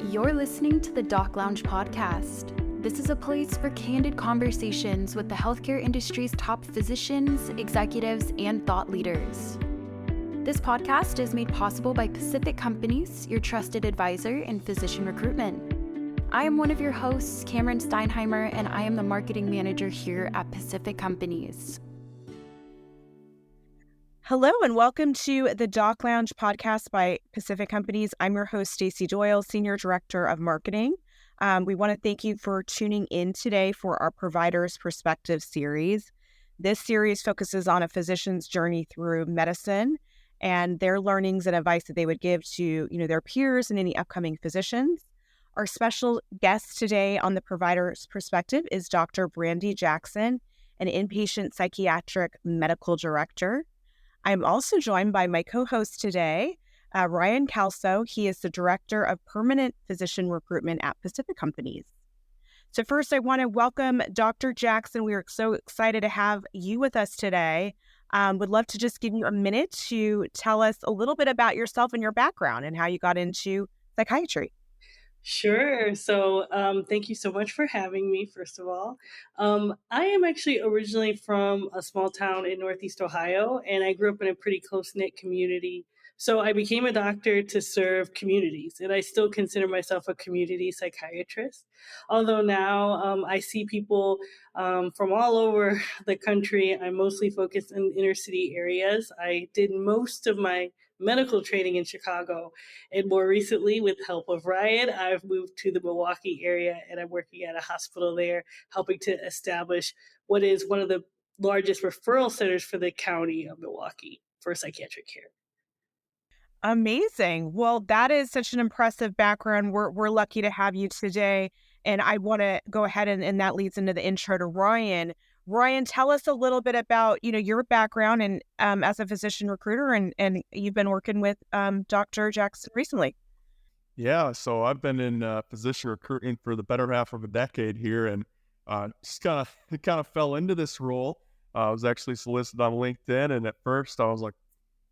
You're listening to the Doc Lounge podcast. This is a place for candid conversations with the healthcare industry's top physicians, executives, and thought leaders. This podcast is made possible by Pacific Companies, your trusted advisor in physician recruitment. I am one of your hosts, Cameron Steinheimer, and I am the marketing manager here at Pacific Companies. Hello and welcome to the Doc Lounge podcast by Pacific Companies. I'm your host, Stacey Doyle, Senior Director of Marketing. We want to thank you for tuning in today for our Provider's Perspective series. This series focuses on a physician's journey through medicine and their learnings and advice that they would give to, their peers and any upcoming physicians. Our special guest today on the Provider's Perspective is Dr. Brandi Jackson, an Inpatient Psychiatric Medical Director. I'm also joined by my co-host today, Ryan Calso. He is the Director of Permanent Physician Recruitment at Pacific Companies. So first, I want to welcome Dr. Jackson. We are so excited to have you with us today. Would love to just give you a minute to tell us a little bit about yourself and your background and how you got into psychiatry. Sure. So thank you so much for having me, first of all. I am actually originally from a small town in Northeast Ohio, and I grew up in a pretty close-knit community. So I became a doctor to serve communities, and I still consider myself a community psychiatrist. Although now I see people from all over the country. I'm mostly focused in inner city areas. I did most of my medical training in Chicago. And more recently, with the help of Ryan, I've moved to the Milwaukee area and I'm working at a hospital there, helping to establish what is one of the largest referral centers for the county of Milwaukee for psychiatric care. Amazing. Well, that is such an impressive background. We're lucky to have you today. And I want to go ahead and that leads into the intro to Ryan. Ryan, tell us a little bit about, your background and as a physician recruiter, and you've been working with Dr. Jackson recently. Yeah, so I've been in physician recruiting for the better half of a decade here, and just kind of fell into this role. I was actually solicited on LinkedIn, and at first I was like,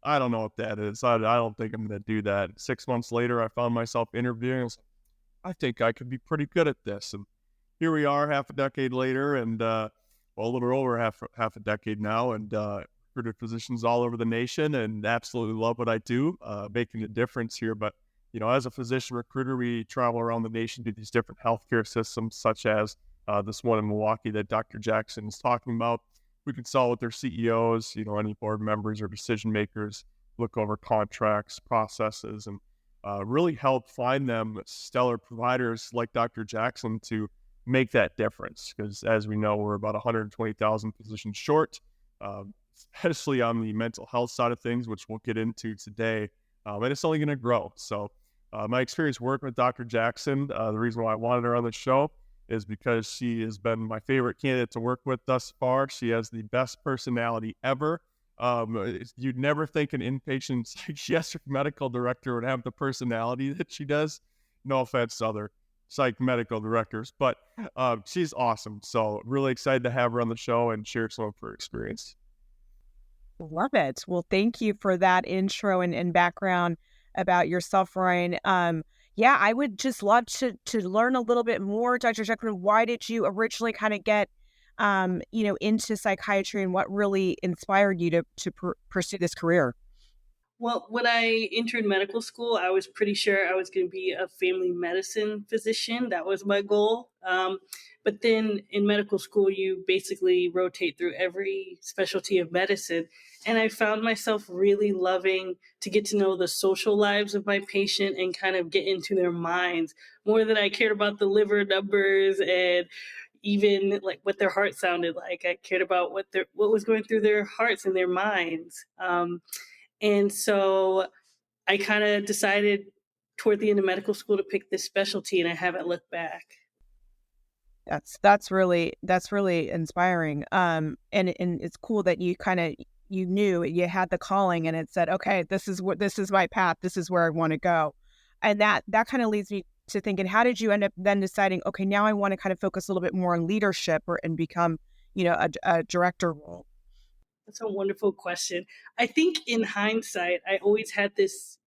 I don't know what that is. I don't think I'm going to do that. 6 months later, I found myself interviewing. I was like, I think I could be pretty good at this, and here we are, half a decade later, and a little over half a decade now, and recruited physicians all over the nation, and absolutely love what I do, making a difference here. But as a physician recruiter, we travel around the nation to these different healthcare systems, such as this one in Milwaukee that Dr. Jackson is talking about. We consult with their CEOs, any board members or decision makers, look over contracts, processes, and really help find them stellar providers like Dr. Jackson to make that difference, because as we know, we're about 120,000 physicians short, especially on the mental health side of things, which we'll get into today, and it's only going to grow. So my experience working with Dr. Jackson, the reason why I wanted her on the show is because she has been my favorite candidate to work with thus far. She has the best personality ever. You'd never think an inpatient psychiatric medical director would have the personality that she does. No offense to other psych medical directors, but she's awesome. So really excited to have her on the show and share some of her experience. Love it. Well, thank you for that intro and background about yourself, Ryan. I would just love to learn a little bit more, Dr. Jackson. Why did you originally kind of get into psychiatry, and what really inspired you to pursue this career? Well, when I entered medical school, I was pretty sure I was going to be a family medicine physician. That was my goal. But then in medical school, you basically rotate through every specialty of medicine. And I found myself really loving to get to know the social lives of my patient and kind of get into their minds more than I cared about the liver numbers and even like what their heart sounded like. I cared about what was going through their hearts and their minds. And so I kind of decided toward the end of medical school to pick this specialty, and I haven't looked back. That's really inspiring. And it's cool that you knew you had the calling, and it said, okay, this is my path. This is where I want to go. And that kind of leads me to thinking, how did you end up then deciding, okay, now I want to kind of focus a little bit more on leadership and become, a director role? That's a wonderful question. I think in hindsight, I always had this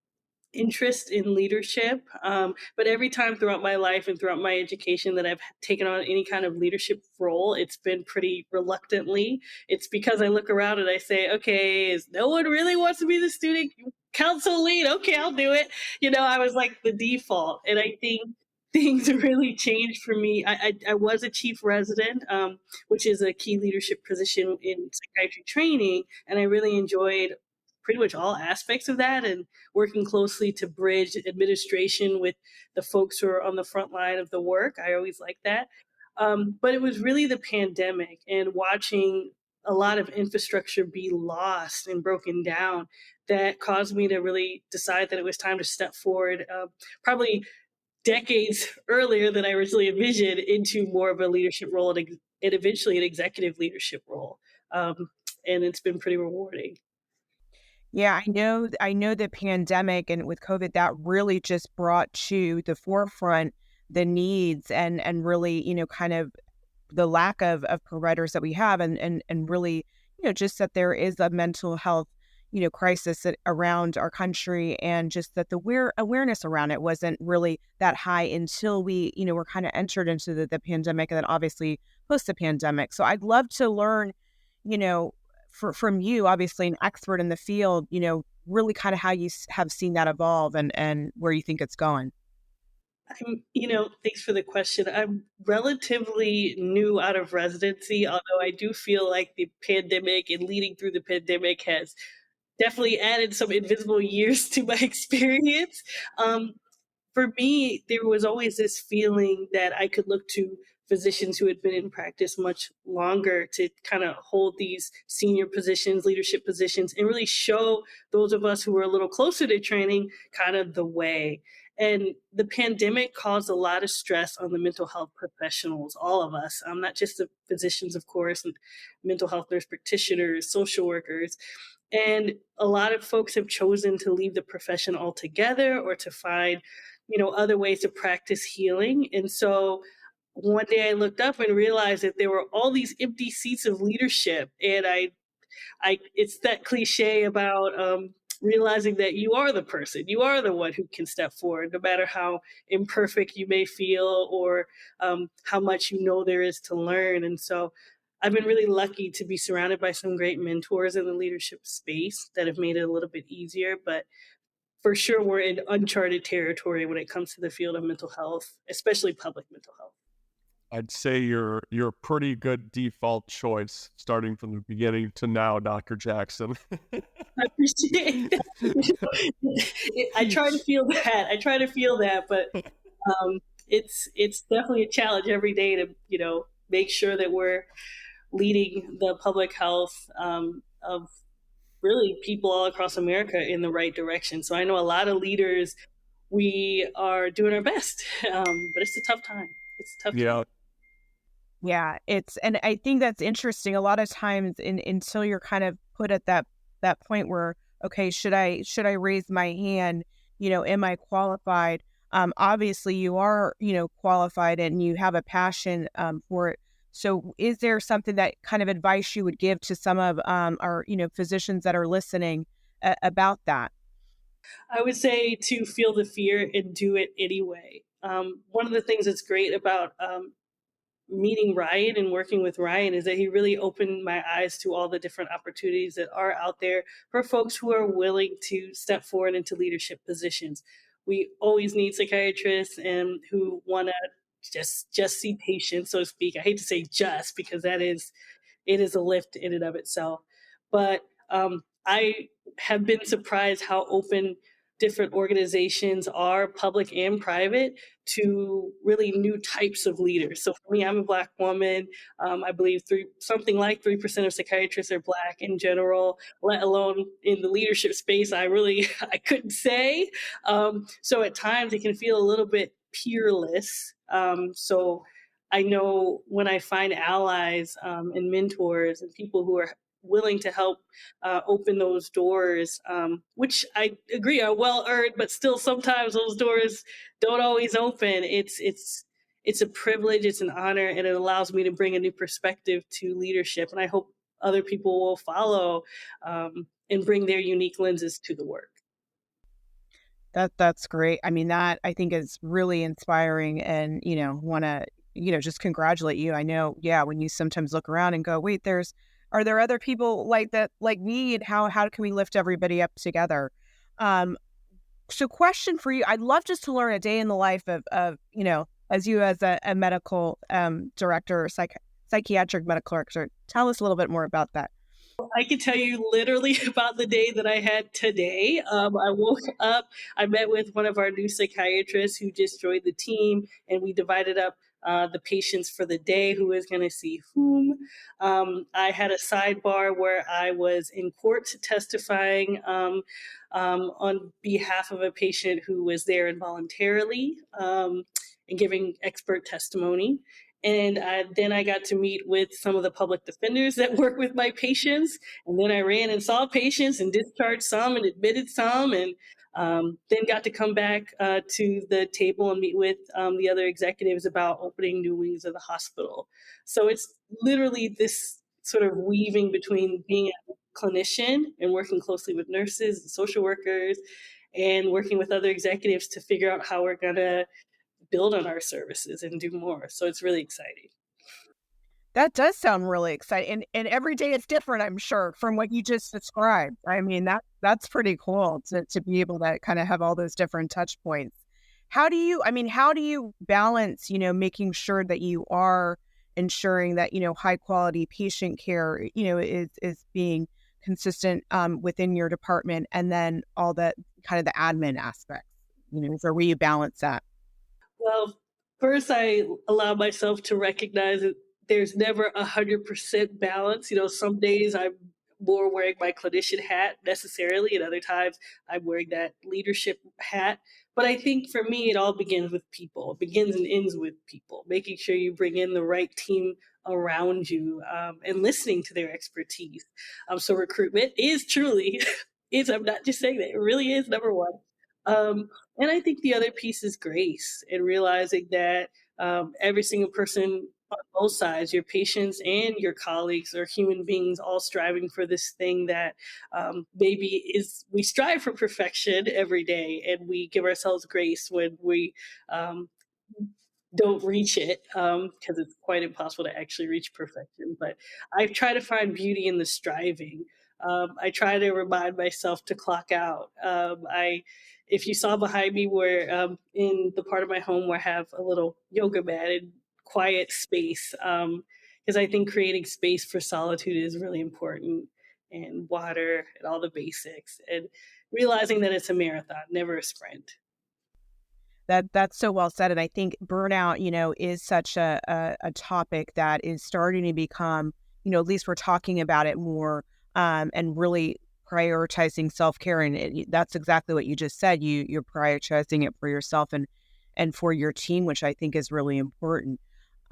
interest in leadership. But every time throughout my life and throughout my education that I've taken on any kind of leadership role, it's been pretty reluctantly. It's because I look around and I say, okay, is no one really wants to be the student council lead? Okay, I'll do it. I was like the default. And I think things really changed for me. I was a chief resident, which is a key leadership position in psychiatry training. And I really enjoyed pretty much all aspects of that, and working closely to bridge administration with the folks who are on the front line of the work. I always like that. But it was really the pandemic and watching a lot of infrastructure be lost and broken down that caused me to really decide that it was time to step forward, probably decades earlier than I originally envisioned, into more of a leadership role and eventually an executive leadership role. And it's been pretty rewarding. Yeah, I know the pandemic and with COVID, that really just brought to the forefront the needs and really, kind of the lack of providers that we have and really, just that there is a mental health, crisis around our country, and just that the awareness around it wasn't really that high until we, were kind of entered into the pandemic, and then obviously post the pandemic. So I'd love to learn, you know, from you, obviously an expert in the field, really kind of how you have seen that evolve and where you think it's going. Thanks for the question. I'm relatively new out of residency, although I do feel like the pandemic and leading through the pandemic has definitely added some invisible years to my experience. Um, for me, there was always this feeling that I could look to physicians who had been in practice much longer to kind of hold these senior positions, leadership positions, and really show those of us who were a little closer to training kind of the way. And the pandemic caused a lot of stress on the mental health professionals, all of us, not just the physicians, of course, and mental health nurse practitioners, social workers. And a lot of folks have chosen to leave the profession altogether or to find, other ways to practice healing. And so one day I looked up and realized that there were all these empty seats of leadership. And it's that cliche about realizing that you are the person, you are the one who can step forward, no matter how imperfect you may feel or how much there is to learn. And so I've been really lucky to be surrounded by some great mentors in the leadership space that have made it a little bit easier. But for sure, we're in uncharted territory when it comes to the field of mental health, especially public mental health. I'd say you're a pretty good default choice, starting from the beginning to now, Dr. Jackson. I appreciate it. I try to feel that, but it's definitely a challenge every day to make sure that we're leading the public health of really people all across America in the right direction. So I know a lot of leaders, we are doing our best, but it's a tough time. It's a tough time. Yeah, and I think that's interesting. A lot of times until you're kind of put at that point where, okay, should I raise my hand? Am I qualified? Obviously you are, qualified and you have a passion for it. So is there something that kind of advice you would give to some of our, physicians that are listening about that? I would say to feel the fear and do it anyway. One of the things that's great about meeting Ryan and working with Ryan is that he really opened my eyes to all the different opportunities that are out there for folks who are willing to step forward into leadership positions. We always need psychiatrists and who want to just see patients, so to speak. I hate to say just, because it is a lift in and of itself. But I have been surprised how open different organizations are, public and private, to really new types of leaders. So for me, I'm a Black woman. I believe something like 3% of psychiatrists are Black in general, let alone in the leadership space. I couldn't say. So at times it can feel a little bit peerless. So I know when I find allies and mentors and people who are willing to help open those doors, which I agree are well earned, but still sometimes those doors don't always open. It's a privilege, it's an honor, and it allows me to bring a new perspective to leadership. And I hope other people will follow and bring their unique lenses to the work. That's great. I mean, that I think is really inspiring, and want to just congratulate you. I know, yeah, when you sometimes look around and go, wait, are there other people like that, like me, and how can we lift everybody up together? So question for you, I'd love just to learn a day in the life of as you as a medical director, or psychiatric medical director. Tell us a little bit more about that. I can tell you literally about the day that I had today. I woke up, I met with one of our new psychiatrists who just joined the team, and we divided up the patients for the day, who is going to see whom. I had a sidebar where I was in court testifying on behalf of a patient who was there involuntarily, and giving expert testimony. And then I got to meet with some of the public defenders that work with my patients. And then I ran and saw patients and discharged some and admitted some. And then got to come back to the table and meet with the other executives about opening new wings of the hospital. So it's literally this sort of weaving between being a clinician and working closely with nurses and social workers, and working with other executives to figure out how we're going to build on our services and do more. So it's really exciting. That does sound really exciting. And every day it's different, I'm sure, from what you just described. I mean, that's pretty cool to be able to kind of have all those different touch points. How do you balance, making sure that you are ensuring that, high quality patient care, is being consistent within your department, and then all that kind of the admin aspects, so where you balance that? Well, first, I allow myself to recognize that there's never 100% balance. Some days I'm more wearing my clinician hat necessarily, and other times I'm wearing that leadership hat. But I think for me, it all begins with people. It begins and ends with people, making sure you bring in the right team around you, and listening to their expertise. So recruitment is truly, I'm not just saying that, it really is number one. Um, and I think the other piece is grace, and realizing that every single person on both sides, your patients and your colleagues, are human beings all striving for this thing that we strive for perfection every day, and we give ourselves grace when we um, don't reach it, because it's quite impossible to actually reach perfection. But I try to find beauty in the striving. I try to remind myself to clock out. If you saw behind me, where in the part of my home where I have a little yoga mat and quiet space, because I think creating space for solitude is really important, and water and all the basics, and realizing that it's a marathon, never a sprint. That's so well said. And I think burnout, is such a topic that is starting to become, at least we're talking about it more, and really prioritizing self-care. And that's exactly what you just said. You're prioritizing it for yourself and for your team, which I think is really important.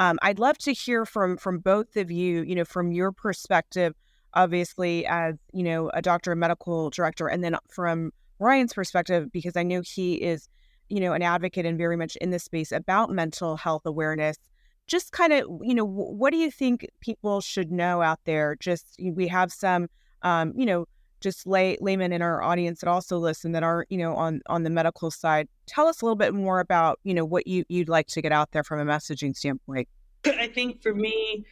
I'd love to hear from both of you, from your perspective, obviously, as, a doctor, a medical director, and then from Ryan's perspective, because I know he is, an advocate and very much in this space about mental health awareness. Just kind of, what do you think people should know out there? Just, we have some, just laymen in our audience that also listen that are, on the medical side. Tell us a little bit more about, what you'd like to get out there from a messaging standpoint. I think for me,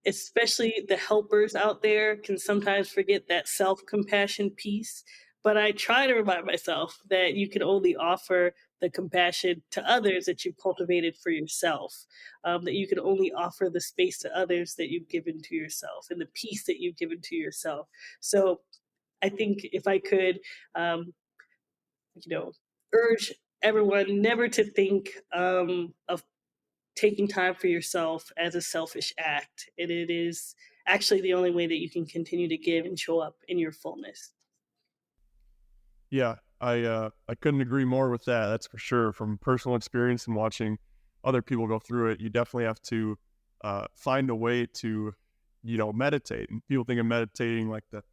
especially the helpers out there can sometimes forget that self-compassion piece. But I try to remind myself that you can only offer the compassion to others that you've cultivated for yourself, that you can only offer the space to others that you've given to yourself, and the peace that you've given to yourself. So I think if I could, urge everyone never to think of taking time for yourself as a selfish act. And it is actually the only way that you can continue to give and show up in your fullness. Yeah, I couldn't agree more with that. That's for sure. From personal experience and watching other people go through it, you definitely have to find a way to, meditate. And people think of meditating like the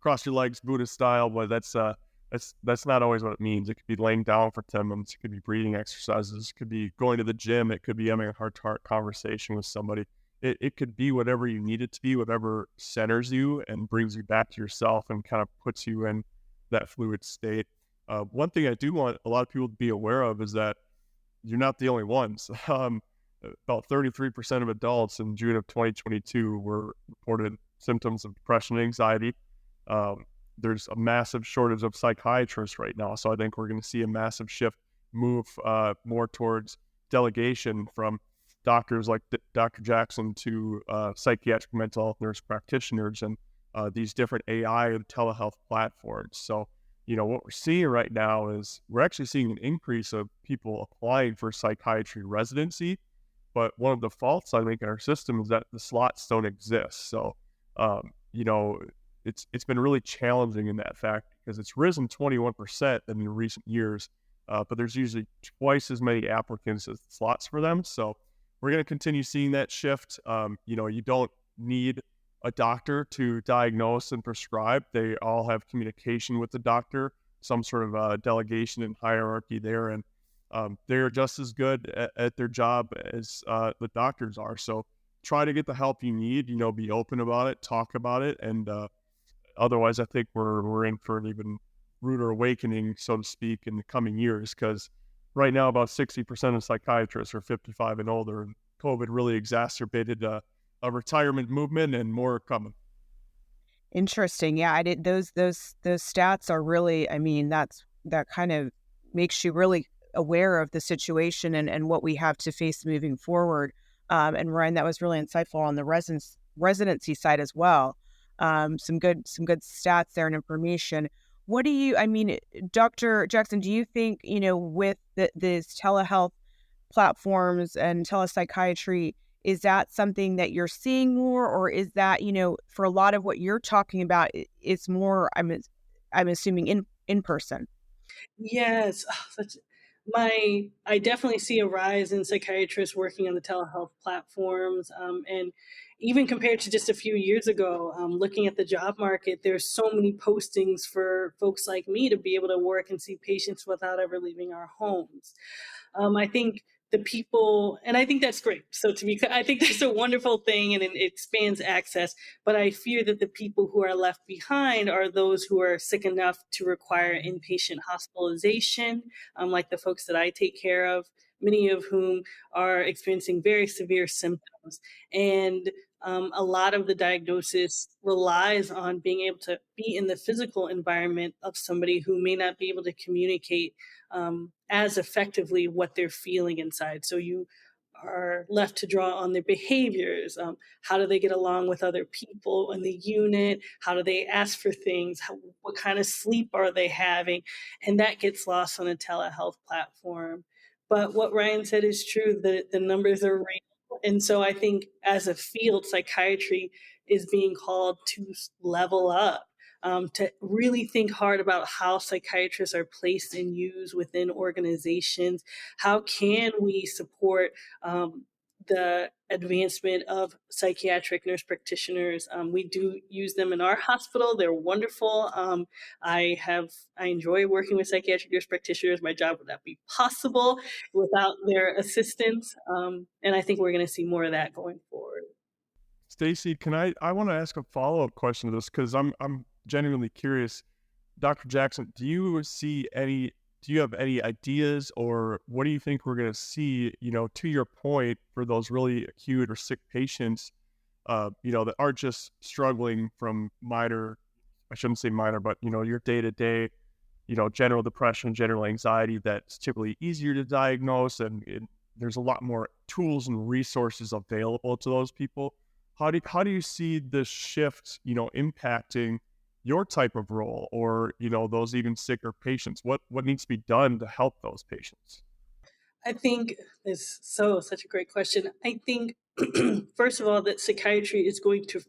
cross your legs Buddhist style, but that's not always what it means. It could be laying down for 10 minutes. It could be breathing exercises. It could be going to the gym. It could be having a heart-to-heart conversation with somebody. It could be whatever you need it to be, whatever centers you and brings you back to yourself and kind of puts you in that fluid state. One thing I do want a lot of people to be aware of is that you're not the only ones. About 33% of adults in June of 2022 were reported symptoms of depression and anxiety. There's a massive shortage of psychiatrists right now, so I think we're going to see a massive shift move more towards delegation from doctors like Dr. Jackson to psychiatric mental health nurse practitioners and these different AI and telehealth platforms. So, what we're seeing right now is we're actually seeing an increase of people applying for psychiatry residency. But one of the faults I think in our system is that the slots don't exist. So, it's been really challenging in that fact because it's risen 21% in recent years, but there's usually twice as many applicants as slots for them. So we're going to continue seeing that shift. You don't need a doctor to diagnose and prescribe. They all have communication with the doctor, some sort of delegation and hierarchy there, and they're just as good at their job as the doctors are. So try to get the help you need, be open about it, talk about it, and otherwise I think we're in for an even ruder awakening, so to speak, in the coming years, because right now about 60% of psychiatrists are 55 and older, and COVID really exacerbated a retirement movement, and more are coming. Interesting. Yeah, I did those stats are really, that kind of makes you really aware of the situation and what we have to face moving forward. And Ryan, that was really insightful on the residency side as well. Some good stats there and information. What do you, Dr. Jackson, do you think, with these telehealth platforms and telepsychiatry, is that something that you're seeing more, or is that, for a lot of what you're talking about, it's more, I'm assuming in person? Yes. I definitely see a rise in psychiatrists working on the telehealth platforms. And even compared to just a few years ago, looking at the job market, there's so many postings for folks like me to be able to work and see patients without ever leaving our homes. I think the people, and I think that's great. So I think that's a wonderful thing, and it expands access. But I fear that the people who are left behind are those who are sick enough to require inpatient hospitalization, like the folks that I take care of, many of whom are experiencing very severe symptoms. And a lot of the diagnosis relies on being able to be in the physical environment of somebody who may not be able to communicate as effectively what they're feeling inside. So you are left to draw on their behaviors. How do they get along with other people in the unit? How do they ask for things? What kind of sleep are they having? And that gets lost on a telehealth platform. But what Ryan said is true, the numbers are real. And so I think as a field, psychiatry is being called to level up, to really think hard about how psychiatrists are placed and used within organizations. How can we support the advancement of psychiatric nurse practitioners? We do use them in our hospital. They're wonderful. I enjoy working with psychiatric nurse practitioners. My job would not be possible without their assistance. And I think we're going to see more of that going forward. Stacy, I want to ask a follow-up question to this because I'm genuinely curious. Dr. Jackson, do you have any ideas, or what do you think we're going to see, to your point, for those really acute or sick patients, that are just struggling from minor, I shouldn't say minor, but, your day-to-day, general depression, general anxiety, that's typically easier to diagnose, and there's a lot more tools and resources available to those people. How do you see this shift, impacting your type of role, or, those even sicker patients? What needs to be done to help those patients? I think it's such a great question. I think, first of all, that psychiatry is going to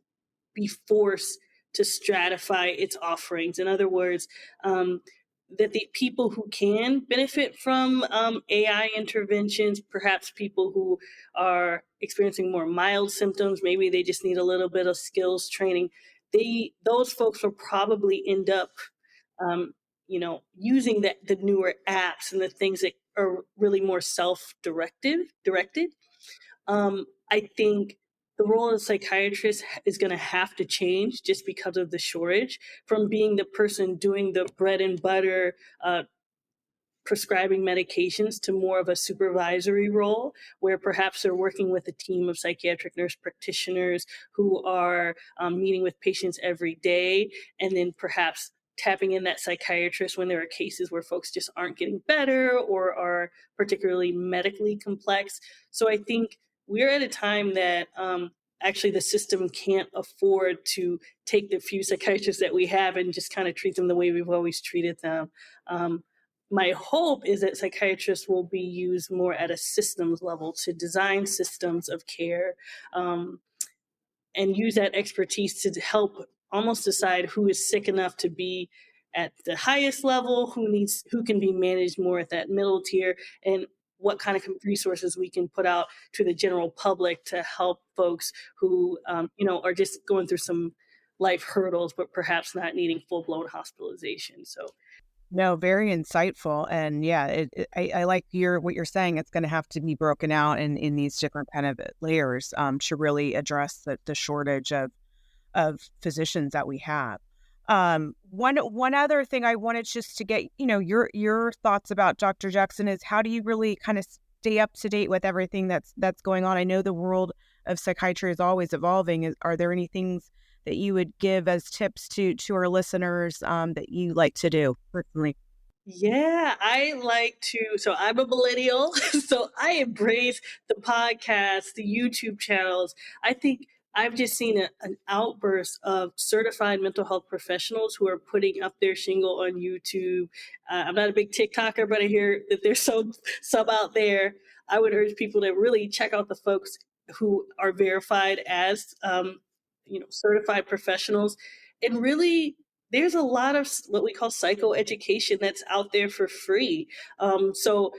be forced to stratify its offerings. In other words, that the people who can benefit from AI interventions, perhaps people who are experiencing more mild symptoms, maybe they just need a little bit of skills training, those folks will probably end up using the newer apps and the things that are really more self-directed. I think the role of psychiatrist is going to have to change just because of the shortage, from being the person doing the bread and butter prescribing medications to more of a supervisory role, where perhaps they're working with a team of psychiatric nurse practitioners who are meeting with patients every day, and then perhaps tapping in that psychiatrist when there are cases where folks just aren't getting better or are particularly medically complex. So I think we're at a time that actually the system can't afford to take the few psychiatrists that we have and just kind of treat them the way we've always treated them. My hope is that psychiatrists will be used more at a systems level to design systems of care, and use that expertise to help almost decide who is sick enough to be at the highest level, who can be managed more at that middle tier, and what kind of resources we can put out to the general public to help folks who are just going through some life hurdles, but perhaps not needing full-blown hospitalization. So No, very insightful. And yeah, I like what you're saying. It's going to have to be broken out in these different kind of layers to really address the shortage of physicians that we have. One other thing I wanted just to get, your thoughts about Dr. Jackson is, how do you really kind of stay up to date with everything that's going on? I know the world of psychiatry is always evolving. Are there any things that you would give as tips to our listeners that you like to do personally? yeah, so I'm a millennial, so I embrace the podcast, the YouTube channels. I think I've just seen an outburst of certified mental health professionals who are putting up their shingle on YouTube. I'm not a big TikToker, but I hear that there's some out there. I would urge people to really check out the folks who are verified as certified professionals, and really there's a lot of what we call psychoeducation that's out there for free. So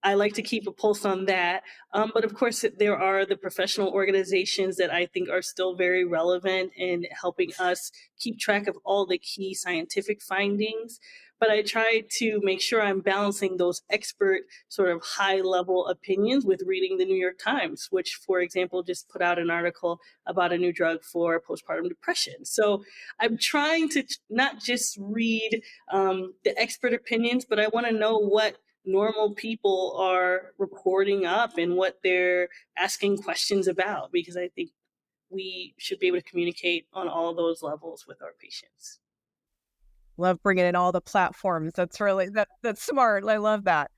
I like to keep a pulse on that. But of course, there are the professional organizations that I think are still very relevant in helping us keep track of all the key scientific findings. But I try to make sure I'm balancing those expert sort of high level opinions with reading the New York Times, which, for example, just put out an article about a new drug for postpartum depression. So I'm trying to not just read the expert opinions, but I want to know what normal people are reporting up and what they're asking questions about, because I think we should be able to communicate on all those levels with our patients. Love bringing in all the platforms. That's really, that's smart. I love that.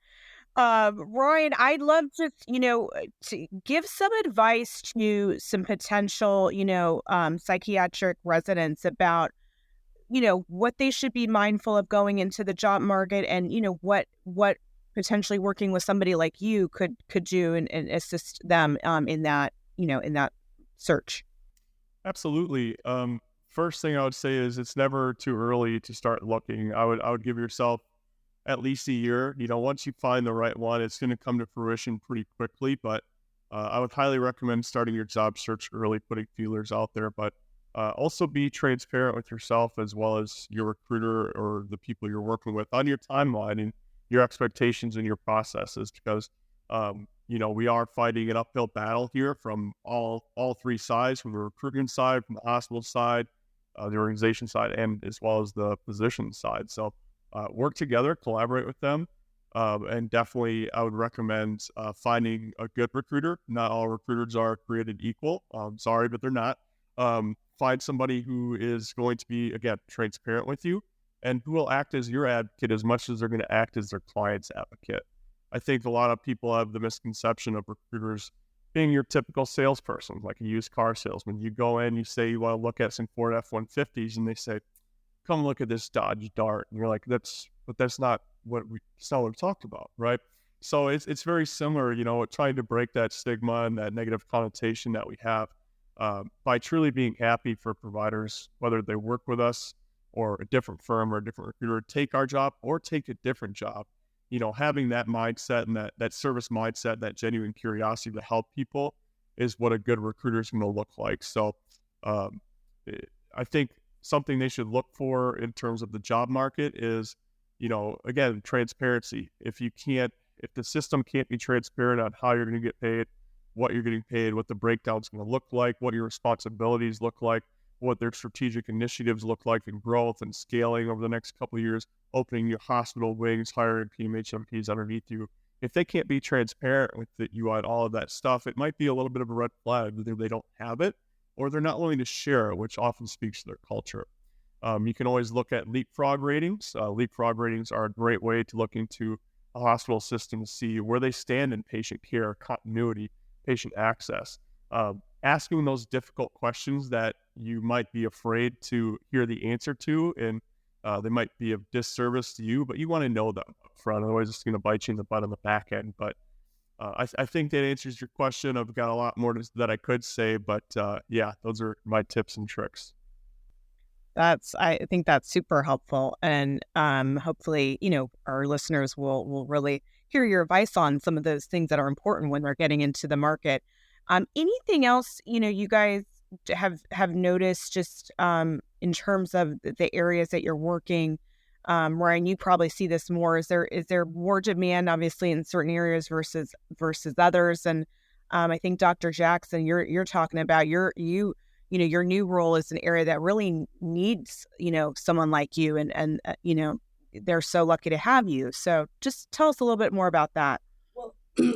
Ryan, I'd love to give some advice to some potential, psychiatric residents about, what they should be mindful of going into the job market, and, what potentially working with somebody like you could do and assist them in that search. Absolutely. First thing I would say is it's never too early to start looking. I would give yourself at least a year. Once you find the right one, it's going to come to fruition pretty quickly. But I would highly recommend starting your job search early, putting feelers out there. But also be transparent with yourself as well as your recruiter or the people you're working with on your timeline and your expectations and your processes, because we are fighting an uphill battle here from all three sides, from the recruitment side, from the hospital side, the organization side, and as well as the physician side. So work together, collaborate with them, and definitely I would recommend finding a good recruiter. Not all recruiters are created equal. Sorry, but they're not. Find somebody who is going to be, again, transparent with you and who will act as your advocate as much as they're going to act as their client's advocate. I think a lot of people have the misconception of recruiters being your typical salesperson, like a used car salesman. You go in, you say you want to look at some Ford F-150s, and they say, "Come look at this Dodge Dart," and you're like, "That's not what we talked about, right?" So it's very similar, trying to break that stigma and that negative connotation that we have by truly being happy for providers, whether they work with us or a different firm or a different recruiter, take our job or take a different job. Having that mindset and that service mindset, that genuine curiosity to help people is what a good recruiter is going to look like. So I think something they should look for in terms of the job market is, again, transparency. If the system can't be transparent on how you're going to get paid, what you're getting paid, what the breakdown's going to look like, what your responsibilities look like, what their strategic initiatives look like in growth and scaling over the next couple of years, opening new hospital wings, hiring PMHMPs underneath you. If they can't be transparent with you on all of that stuff, it might be a little bit of a red flag. Either they don't have it or they're not willing to share it, which often speaks to their culture. You can always look at leapfrog ratings. Leapfrog ratings are a great way to look into a hospital system to see where they stand in patient care, continuity, patient access. Asking those difficult questions that you might be afraid to hear the answer to, and they might be of disservice to you, but you want to know them up front. Otherwise, it's going to bite you in the butt on the back end. But I think that answers your question. I've got a lot more that I could say, but yeah, those are my tips and tricks. I think that's super helpful. And hopefully, our listeners will really hear your advice on some of those things that are important when they're getting into the market. Anything else, you guys have noticed just in terms of the areas that you're working, Ryan, you probably see this more. Is there more demand, obviously, in certain areas versus others? And I think Dr. Jackson, you're talking about your new role is an area that really needs, someone like you, and they're so lucky to have you. So just tell us a little bit more about that. Well,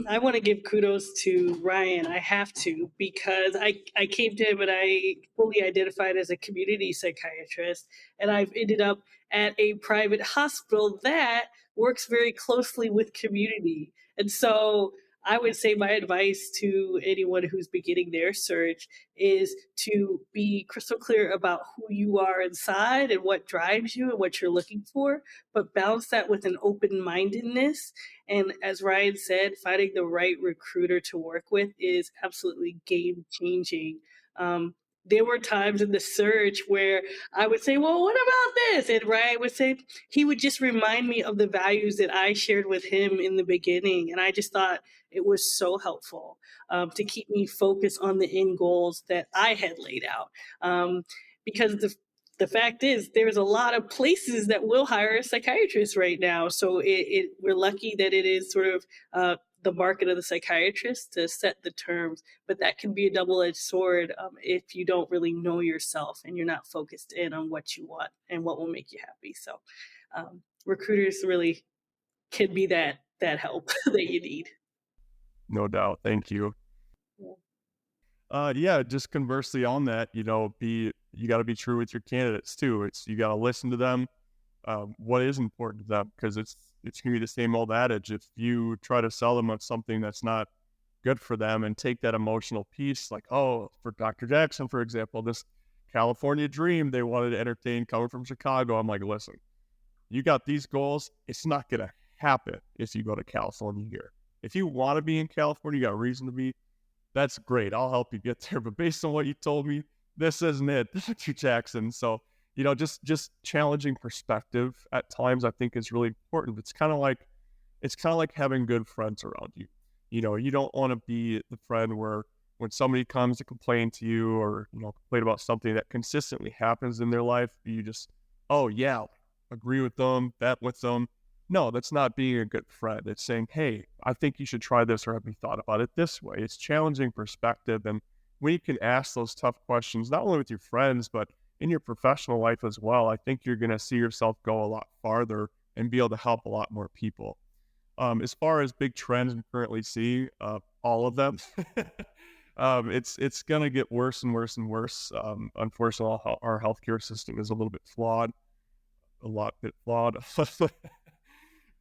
I want to give kudos to Ryan. I have to, because I came to him and I fully identified as a community psychiatrist, and I've ended up at a private hospital that works very closely with community. And so I would say my advice to anyone who's beginning their search is to be crystal clear about who you are inside and what drives you and what you're looking for, but balance that with an open-mindedness. And as Ryan said, finding the right recruiter to work with is absolutely game-changing. There were times in the search where I would say, well, what about this? And Ryan would say, he would just remind me of the values that I shared with him in the beginning. And I just thought it was so helpful to keep me focused on the end goals that I had laid out. Because the fact is, there's a lot of places that will hire a psychiatrist right now. So we're lucky that it is sort of the market of the psychiatrist to set the terms, but that can be a double-edged sword if you don't really know yourself and you're not focused in on what you want and what will make you happy. So recruiters really can be that help that you need. No doubt. Thank you. Yeah, just conversely on that, you got to be true with your candidates too. You got to listen to them. What is important to them, because it's going to be the same old adage. If you try to sell them on something that's not good for them and take that emotional piece, like, oh, for Dr. Jackson, for example, this California dream they wanted to entertain coming from Chicago. I'm like, listen, you got these goals. It's not going to happen if you go to California here. If you want to be in California, you got reason to be, that's great. I'll help you get there. But based on what you told me, this isn't it, Dr. Jackson. So, just challenging perspective at times, I think, is really important. It's kind of like having good friends around you. You don't want to be the friend where when somebody comes to complain to you or, complain about something that consistently happens in their life, you just, oh yeah, agree with them, bet with them. No, that's not being a good friend. It's saying, hey, I think you should try this, or have you thought about it this way? It's challenging perspective. And when you can ask those tough questions, not only with your friends, but in your professional life as well, I think you're going to see yourself go a lot farther and be able to help a lot more people. As far as big trends we currently see, all of them, it's going to get worse and worse and worse. Unfortunately, our healthcare system is a lot bit flawed.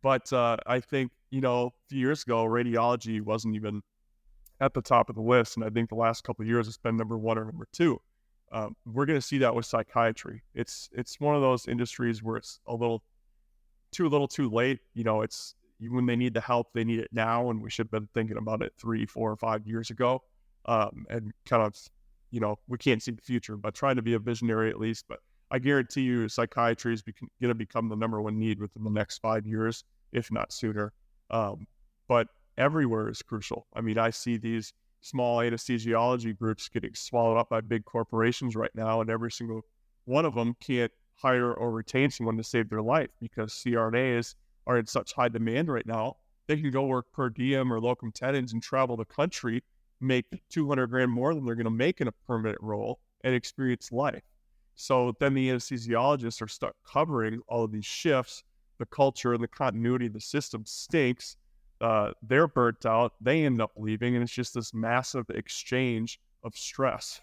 But I think, a few years ago, radiology wasn't even at the top of the list. And I think the last couple of years, it's been number one or number two. We're going to see that with psychiatry. It's one of those industries where it's a little too late. It's when they need the help, they need it now. And we should have been thinking about it 3, 4, or 5 years ago. And kind of, we can't see the future, but trying to be a visionary at least. But I guarantee you psychiatry is going to become the number one need within the next 5 years, if not sooner. But everywhere is crucial. I mean, I see these small anesthesiology groups getting swallowed up by big corporations right now, and every single one of them can't hire or retain someone to save their life because CRNAs are in such high demand right now. They can go work per diem or locum tenens and travel the country make 200 grand more than they're going to make in a permanent role and experience life. So then the anesthesiologists are stuck covering all of these shifts. The culture and the continuity of the system stinks. They're burnt out. They end up leaving, and it's just this massive exchange of stress,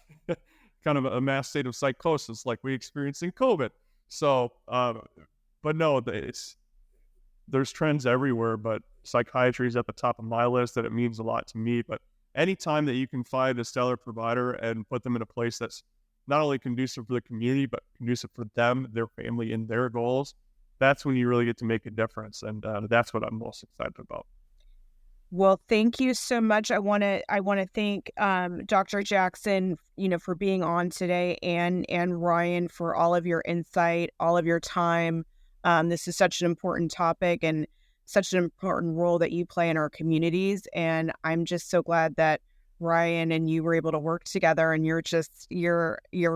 kind of a mass state of psychosis like we experienced in COVID. So, but no, there's trends everywhere, but psychiatry is at the top of my list, and it means a lot to me. But anytime that you can find a stellar provider and put them in a place that's not only conducive for the community, but conducive for them, their family, and their goals, that's when you really get to make a difference. And that's what I'm most excited about. Well, thank you so much. I want to thank Dr. Jackson, for being on today, and Ryan for all of your insight, all of your time. This is such an important topic and such an important role that you play in our communities. And I'm just so glad that Ryan and you were able to work together, and you're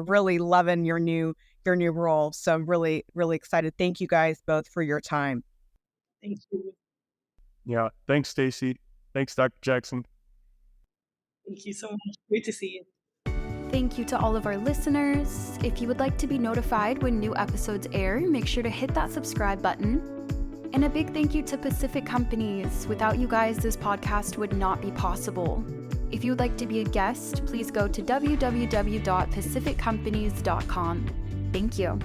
really loving your new role. So I'm really, really excited. Thank you guys both for your time. Thank you. Yeah. Thanks, Stacy. Thanks, Dr. Jackson. Thank you so much. Great to see you. Thank you to all of our listeners. If you would like to be notified when new episodes air, make sure to hit that subscribe button. And a big thank you to Pacific Companies. Without you guys, this podcast would not be possible. If you would like to be a guest, please go to www.pacificcompanies.com. Thank you.